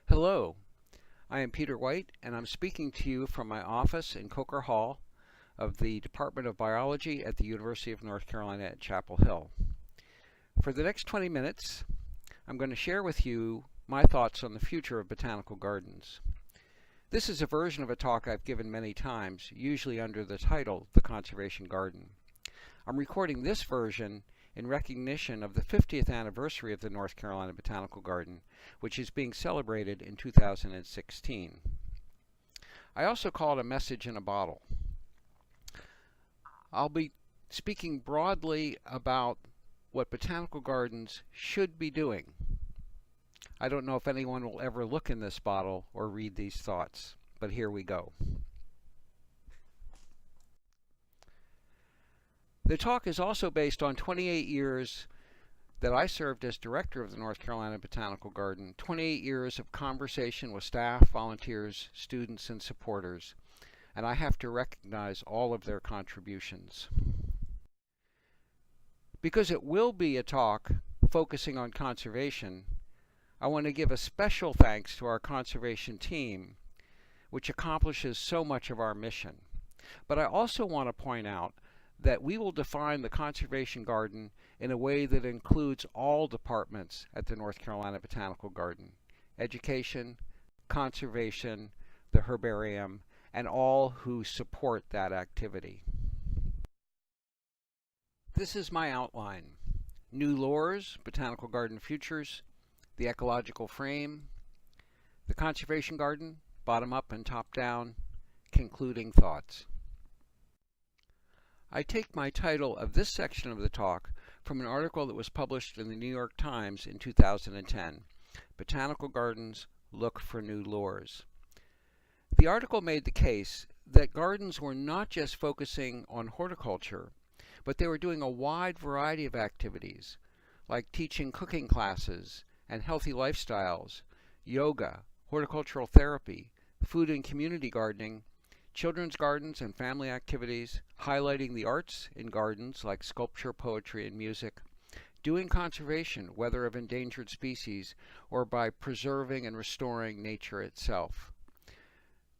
Hello, I am Peter White, and I'm speaking to you from my office in Coker Hall of the Department of Biology at the University of North Carolina at Chapel Hill. For the next 20 minutes, I'm going to share with you my thoughts on the future of botanical gardens. This is a version of a talk I've given many times, usually under the title, The Conservation Garden. I'm recording this version in recognition of the 50th anniversary of the North Carolina Botanical Garden, which is being celebrated in 2016. I also call it a message in a bottle. I'll be speaking broadly about what botanical gardens should be doing. I don't know if anyone will ever look in this bottle or read these thoughts, but here we go. The talk is also based on 28 years that I served as director of the North Carolina Botanical Garden, 28 years of conversation with staff, volunteers, students, and supporters, and I have to recognize all of their contributions. Because it will be a talk focusing on conservation, I want to give a special thanks to our conservation team, which accomplishes so much of our mission. But I also want to point out that we will define the conservation garden in a way that includes all departments at the North Carolina Botanical Garden: education, conservation, the herbarium, and all who support that activity. This is my outline: new lures, botanical garden futures, the ecological frame, the conservation garden, bottom up and top down, concluding thoughts. I take my title of this section of the talk from an article that was published in the New York Times in 2010, Botanical Gardens Look for New Lures. The article made the case that gardens were not just focusing on horticulture, but they were doing a wide variety of activities, like teaching cooking classes and healthy lifestyles, yoga, horticultural therapy, food and community gardening, children's gardens and family activities, highlighting the arts in gardens like sculpture, poetry, and music, doing conservation, whether of endangered species or by preserving and restoring nature itself.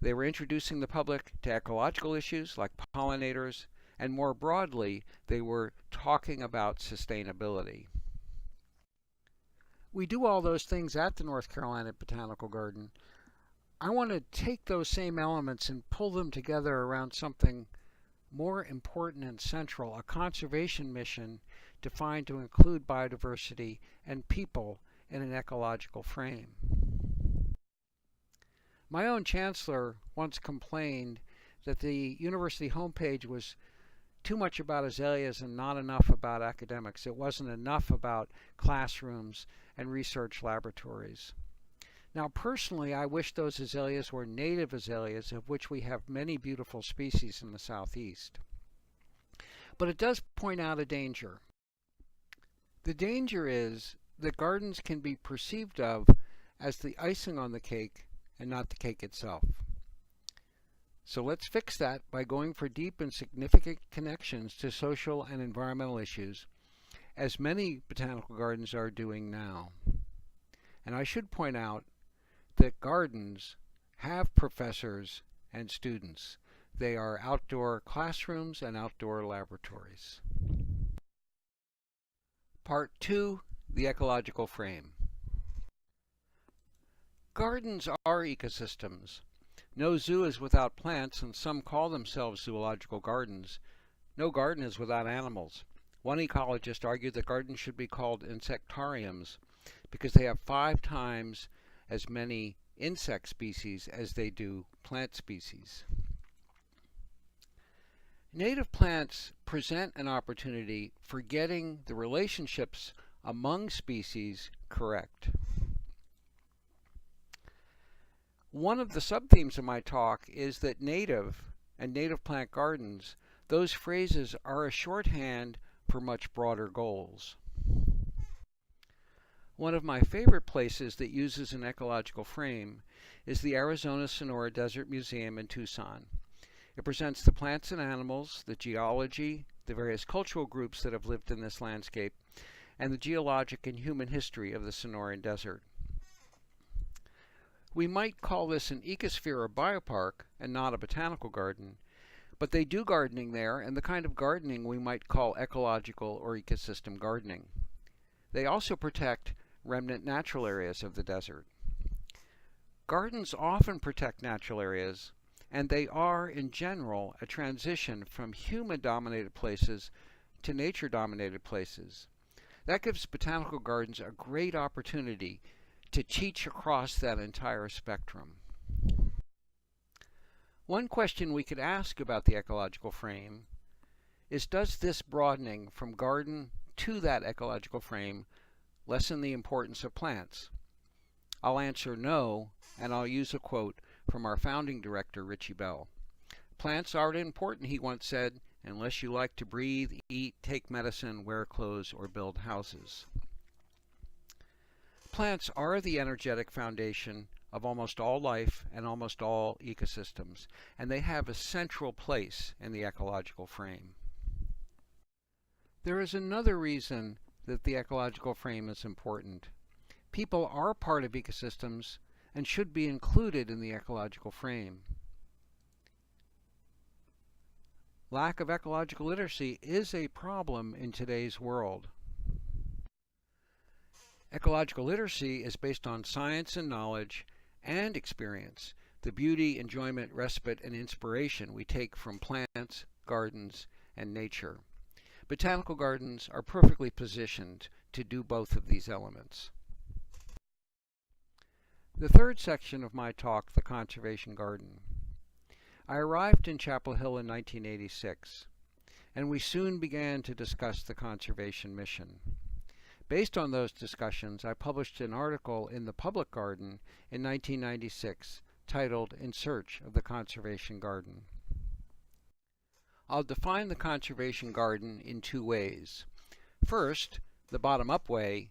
They were introducing the public to ecological issues like pollinators, and more broadly, they were talking about sustainability. We do all those things at the North Carolina Botanical Garden. I want to take those same elements and pull them together around something more important and central, a conservation mission defined to include biodiversity and people in an ecological frame. My own chancellor once complained that the university homepage was too much about azaleas and not enough about academics. It wasn't enough about classrooms and research laboratories. Now, personally, I wish those azaleas were native azaleas, of which we have many beautiful species in the southeast. But it does point out a danger. The danger is that gardens can be perceived of as the icing on the cake and not the cake itself. So let's fix that by going for deep and significant connections to social and environmental issues, as many botanical gardens are doing now. And I should point out that gardens have professors and students. They are outdoor classrooms and outdoor laboratories. Part 2, the ecological frame. Gardens are ecosystems. No zoo is without plants, and some call themselves zoological gardens. No garden is without animals. One ecologist argued that gardens should be called insectariums because they have 5 times as many insect species as they do plant species. Native plants present an opportunity for getting the relationships among species correct. One of the sub-themes of my talk is that native and native plant gardens, those phrases are a shorthand for much broader goals. One of my favorite places that uses an ecological frame is the Arizona Sonora Desert Museum in Tucson. It presents the plants and animals, the geology, the various cultural groups that have lived in this landscape, and the geologic and human history of the Sonoran Desert. We might call this an ecosphere or biopark and not a botanical garden, but they do gardening there, and the kind of gardening we might call ecological or ecosystem gardening. They also protect remnant natural areas of the desert. Gardens often protect natural areas, and they are, in general, a transition from human-dominated places to nature-dominated places. That gives botanical gardens a great opportunity to teach across that entire spectrum. One question we could ask about the ecological frame is, does this broadening from garden to that ecological frame lessen the importance of plants? I'll answer no, and I'll use a quote from our founding director, Richie Bell. "Plants aren't important," he once said, "unless you like to breathe, eat, take medicine, wear clothes, or build houses." Plants are the energetic foundation of almost all life and almost all ecosystems, and they have a central place in the ecological frame. There is another reason that the ecological frame is important. People are part of ecosystems and should be included in the ecological frame. Lack of ecological literacy is a problem in today's world. Ecological literacy is based on science and knowledge and experience, the beauty, enjoyment, respite, and inspiration we take from plants, gardens, and nature. Botanical gardens are perfectly positioned to do both of these elements. The third section of my talk, the conservation garden. I arrived in Chapel Hill in 1986, and we soon began to discuss the conservation mission. Based on those discussions, I published an article in the Public Garden in 1996 titled "In Search of the Conservation Garden." I'll define the conservation garden in two ways. First, the bottom-up way,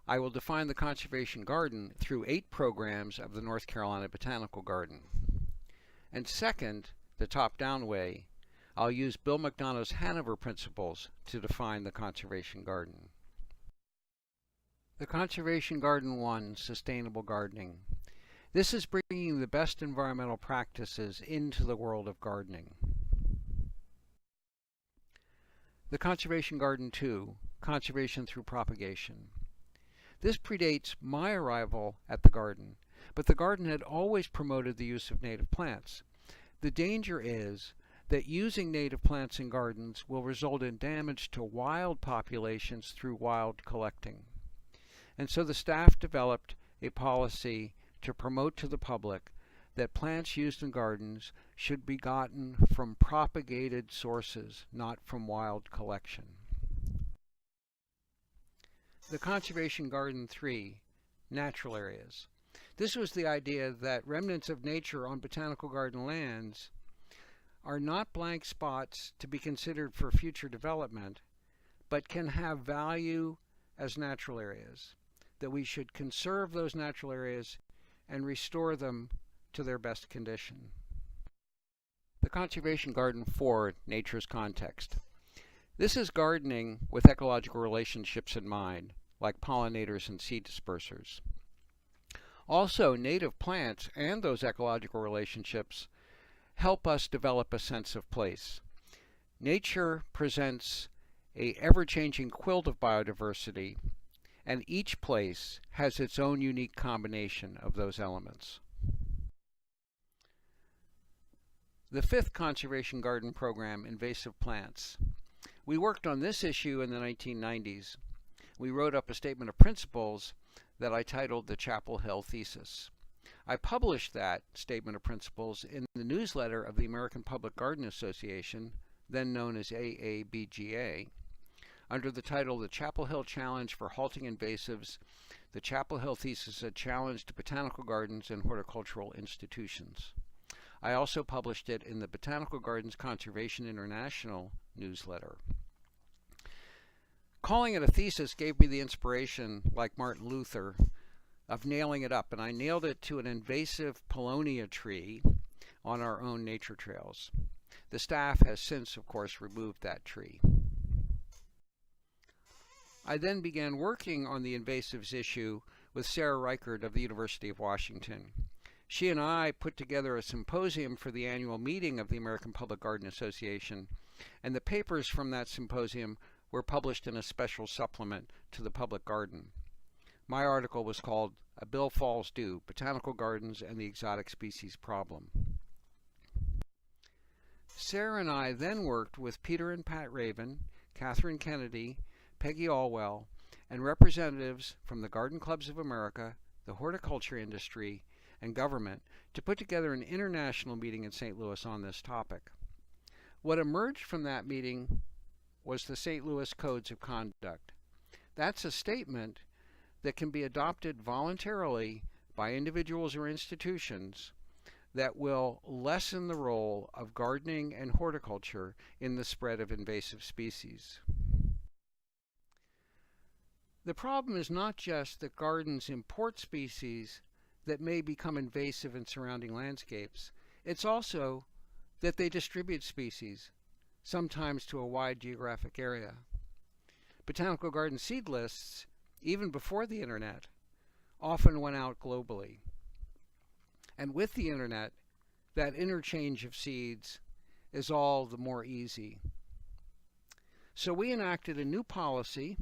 I will define the conservation garden through 8 programs of the North Carolina Botanical Garden. And second, the top-down way, I'll use Bill McDonough's Hanover principles to define the conservation garden. The Conservation Garden 1, Sustainable Gardening. This is bringing the best environmental practices into the world of gardening. The Conservation Garden 2, Conservation through Propagation. This predates my arrival at the garden, but the garden had always promoted the use of native plants. The danger is that using native plants in gardens will result in damage to wild populations through wild collecting. And so the staff developed a policy to promote to the public that plants used in gardens should be gotten from propagated sources, not from wild collection. The Conservation Garden 3, Natural Areas. This was the idea that remnants of nature on botanical garden lands are not blank spots to be considered for future development, but can have value as natural areas, that we should conserve those natural areas and restore them to their best condition. The Conservation Garden 4, Nature's Context. This is gardening with ecological relationships in mind, like pollinators and seed dispersers. Also, native plants and those ecological relationships help us develop a sense of place. Nature presents an ever-changing quilt of biodiversity, and each place has its own unique combination of those elements. The 5th Conservation Garden Program, Invasive Plants. We worked on this issue in the 1990s. We wrote up a statement of principles that I titled the Chapel Hill Thesis. I published that statement of principles in the newsletter of the American Public Garden Association, then known as AABGA, under the title The Chapel Hill Challenge for Halting Invasives, the Chapel Hill Thesis, a challenge to botanical gardens and horticultural institutions. I also published it in the Botanical Gardens Conservation International newsletter. Calling it a thesis gave me the inspiration, like Martin Luther, of nailing it up, and I nailed it to an invasive Paulownia tree on our own nature trails. The staff has since, of course, removed that tree. I then began working on the invasives issue with Sarah Reichert of the University of Washington. She and I put together a symposium for the annual meeting of the American Public Garden Association, and the papers from that symposium were published in a special supplement to the Public Garden. My article was called "A Bill Falls Due: Botanical Gardens and the Exotic Species Problem." Sarah and I then worked with Peter and Pat Raven, Catherine Kennedy, Peggy Alwell, and representatives from the Garden Clubs of America, the horticulture industry, and government to put together an international meeting in St. Louis on this topic. What emerged from that meeting was the St. Louis Codes of Conduct. That's a statement that can be adopted voluntarily by individuals or institutions that will lessen the role of gardening and horticulture in the spread of invasive species. The problem is not just that gardens import species that may become invasive in surrounding landscapes. It's also that they distribute species, sometimes to a wide geographic area. Botanical garden seed lists, even before the internet, often went out globally. And with the internet, that interchange of seeds is all the more easy. So we enacted a new policy.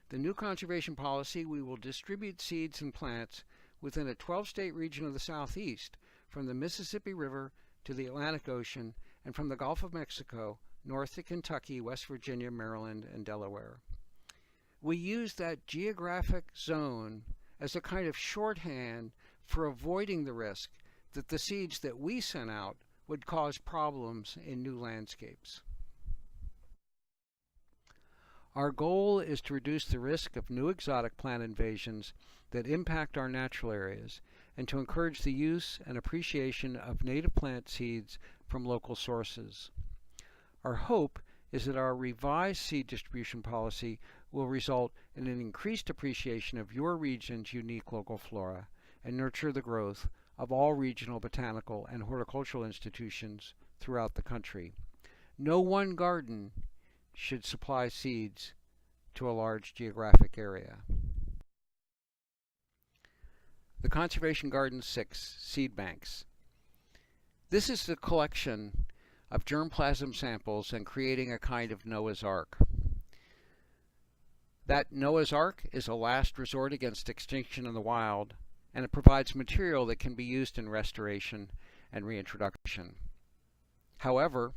The new conservation policy: we will distribute seeds and plants within a 12-state region of the Southeast, from the Mississippi River to the Atlantic Ocean, and from the Gulf of Mexico north to Kentucky, West Virginia, Maryland, and Delaware. We use that geographic zone as a kind of shorthand for avoiding the risk that the seeds that we sent out would cause problems in new landscapes. Our goal is to reduce the risk of new exotic plant invasions that impact our natural areas, and to encourage the use and appreciation of native plant seeds from local sources. Our hope is that our revised seed distribution policy will result in an increased appreciation of your region's unique local flora and nurture the growth of all regional botanical and horticultural institutions throughout the country. No one garden should supply seeds to a large geographic area. The Conservation Garden 6 Seed Banks. This is the collection of germplasm samples and creating a kind of Noah's Ark. That Noah's Ark is a last resort against extinction in the wild, and it provides material that can be used in restoration and reintroduction. However,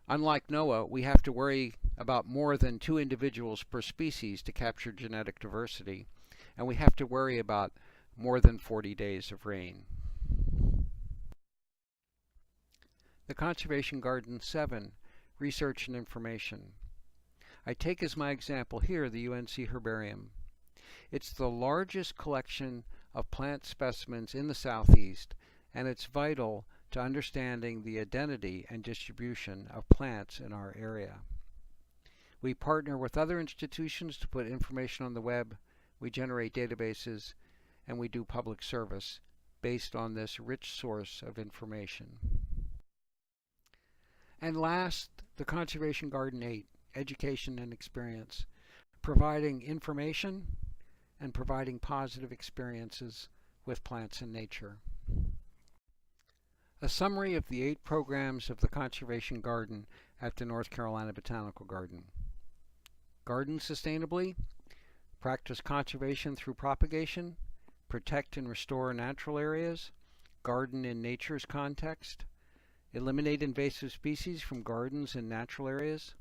unlike Noah, we have to worry about more than 2 individuals per species to capture genetic diversity, and we have to worry about more than 40 days of rain. The Conservation Garden 7, Research and Information. I take as my example here the UNC Herbarium. It's the largest collection of plant specimens in the Southeast, and it's vital to understanding the identity and distribution of plants in our area. We partner with other institutions to put information on the web, we generate databases, and we do public service based on this rich source of information. And last, the Conservation Garden 8, Education and Experience, providing information and providing positive experiences with plants and nature. A summary of the 8 programs of the Conservation Garden at the North Carolina Botanical Garden. Garden sustainably, practice conservation through propagation, protect and restore natural areas, garden in nature's context, eliminate invasive species from gardens and natural areas,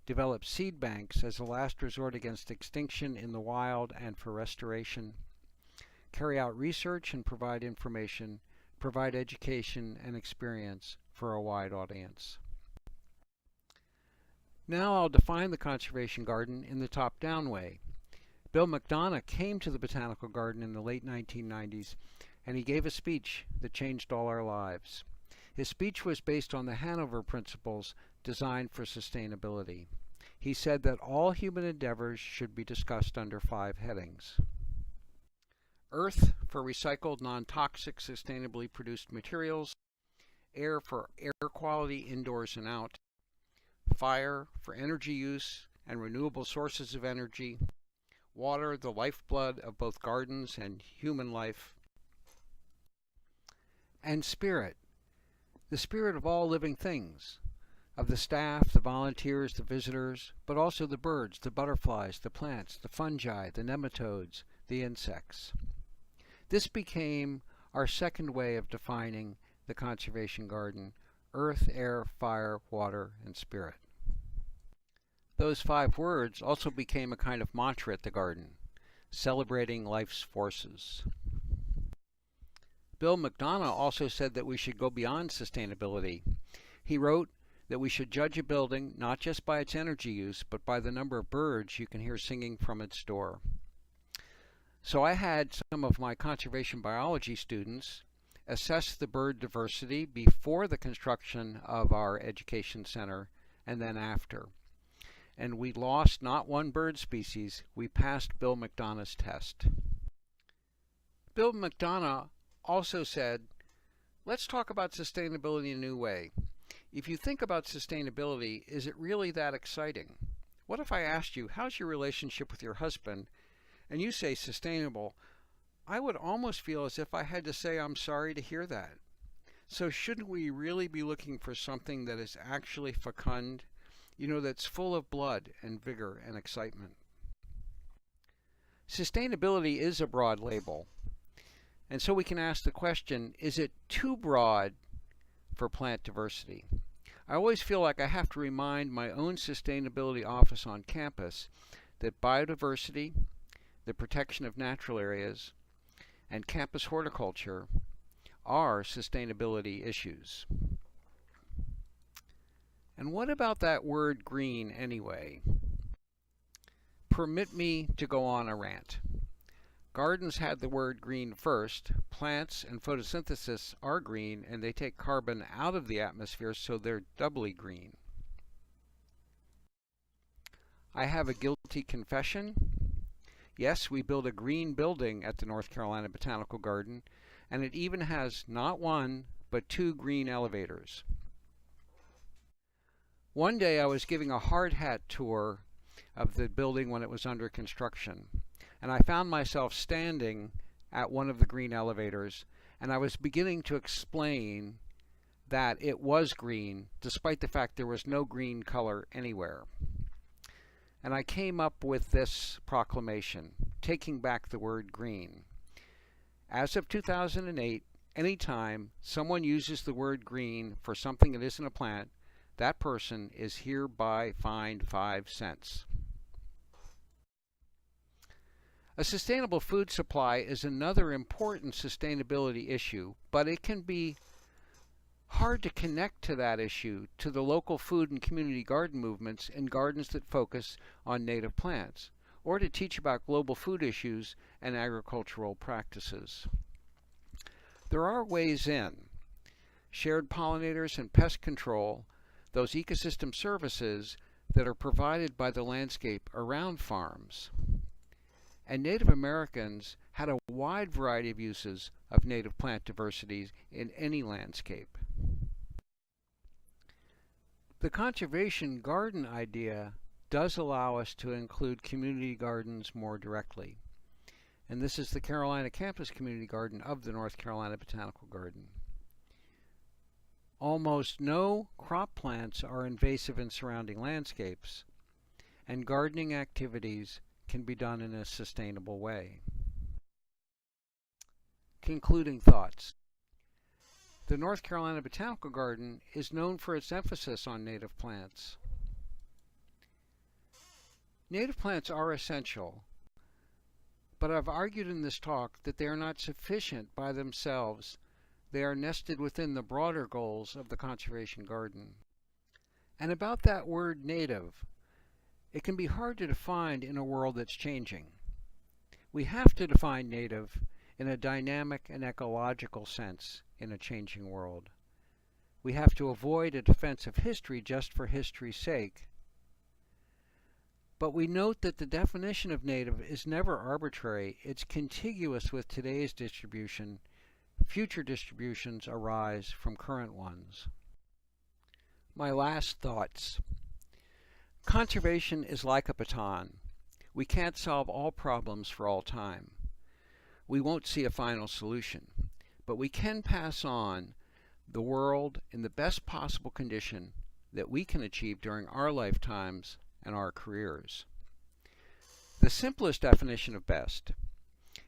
develop seed banks as a last resort against extinction in the wild and for restoration, carry out research and provide information, provide education and experience for a wide audience. Now I'll define the conservation garden in the top-down way. Bill McDonough came to the Botanical Garden in the late 1990s, and he gave a speech that changed all our lives. His speech was based on the Hanover Principles designed for sustainability. He said that all human endeavors should be discussed under 5 headings. Earth for recycled, non-toxic, sustainably produced materials. Air for air quality indoors and out. Fire for energy use and renewable sources of energy. water, the lifeblood of both gardens and human life, and spirit, the spirit of all living things, of the staff, the volunteers, the visitors, but also the birds, the butterflies, the plants, the fungi, the nematodes, the insects. This became our second way of defining the conservation garden: earth, air, fire, water, and spirit. Those 5 words also became a kind of mantra at the garden, celebrating life's forces. Bill McDonough also said that we should go beyond sustainability. He wrote that we should judge a building not just by its energy use, but by the number of birds you can hear singing from its door. So I had some of my conservation biology students assess the bird diversity before the construction of our education center and then after. And we lost not one bird species. We passed Bill McDonough's test. Bill McDonough also said, let's talk about sustainability in a new way. If you think about sustainability, is it really that exciting? What if I asked you, how's your relationship with your husband, and you say sustainable? I would almost feel as if I had to say I'm sorry to hear that. So shouldn't we really be looking for something that is actually fecund, that's full of blood and vigor and excitement? Sustainability is a broad label. And so we can ask the question, is it too broad for plant diversity? I always feel like I have to remind my own sustainability office on campus that biodiversity, the protection of natural areas, and campus horticulture are sustainability issues. And what about that word green anyway? Permit me to go on a rant. Gardens had the word green first. Plants and photosynthesis are green, and they take carbon out of the atmosphere, so they're doubly green. I have a guilty confession. Yes, we built a green building at the North Carolina Botanical Garden, and it even has not 1, but 2 green elevators. One day I was giving a hard hat tour of the building when it was under construction, and I found myself standing at one of the green elevators, and I was beginning to explain that it was green, despite the fact there was no green color anywhere. And I came up with this proclamation, taking back the word green. As of 2008, anytime someone uses the word green for something that isn't a plant, that person is hereby fined 5 cents. A sustainable food supply is another important sustainability issue, but it can be hard to connect to that issue to the local food and community garden movements in gardens that focus on native plants, or to teach about global food issues and agricultural practices. There are ways in. Shared pollinators and pest control, those ecosystem services that are provided by the landscape around farms. And Native Americans had a wide variety of uses of native plant diversity in any landscape. The conservation garden idea does allow us to include community gardens more directly. And this is the Carolina Campus Community Garden of the North Carolina Botanical Garden. Almost no crop plants are invasive in surrounding landscapes, and gardening activities can be done in a sustainable way. Concluding thoughts. The North Carolina Botanical Garden is known for its emphasis on native plants. Native plants are essential, but I've argued in this talk that they are not sufficient by themselves. They are nested within the broader goals of the conservation garden. And about that word native, it can be hard to define in a world that's changing. We have to define native in a dynamic and ecological sense in a changing world. We have to avoid a defense of history just for history's sake. But we note that the definition of native is never arbitrary. It's contiguous with today's distribution. Future distributions arise from current ones. My last thoughts. Conservation is like a baton. We can't solve all problems for all time. We won't see a final solution, but we can pass on the world in the best possible condition that we can achieve during our lifetimes and our careers. The simplest definition of best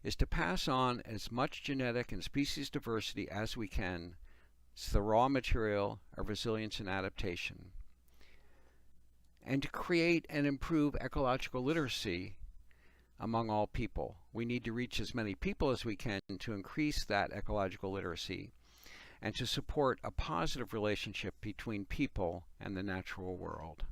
is to pass on as much genetic and species diversity as we can. It's the raw material of resilience and adaptation. And to create and improve ecological literacy among all people. We need to reach as many people as we can to increase that ecological literacy and to support a positive relationship between people and the natural world.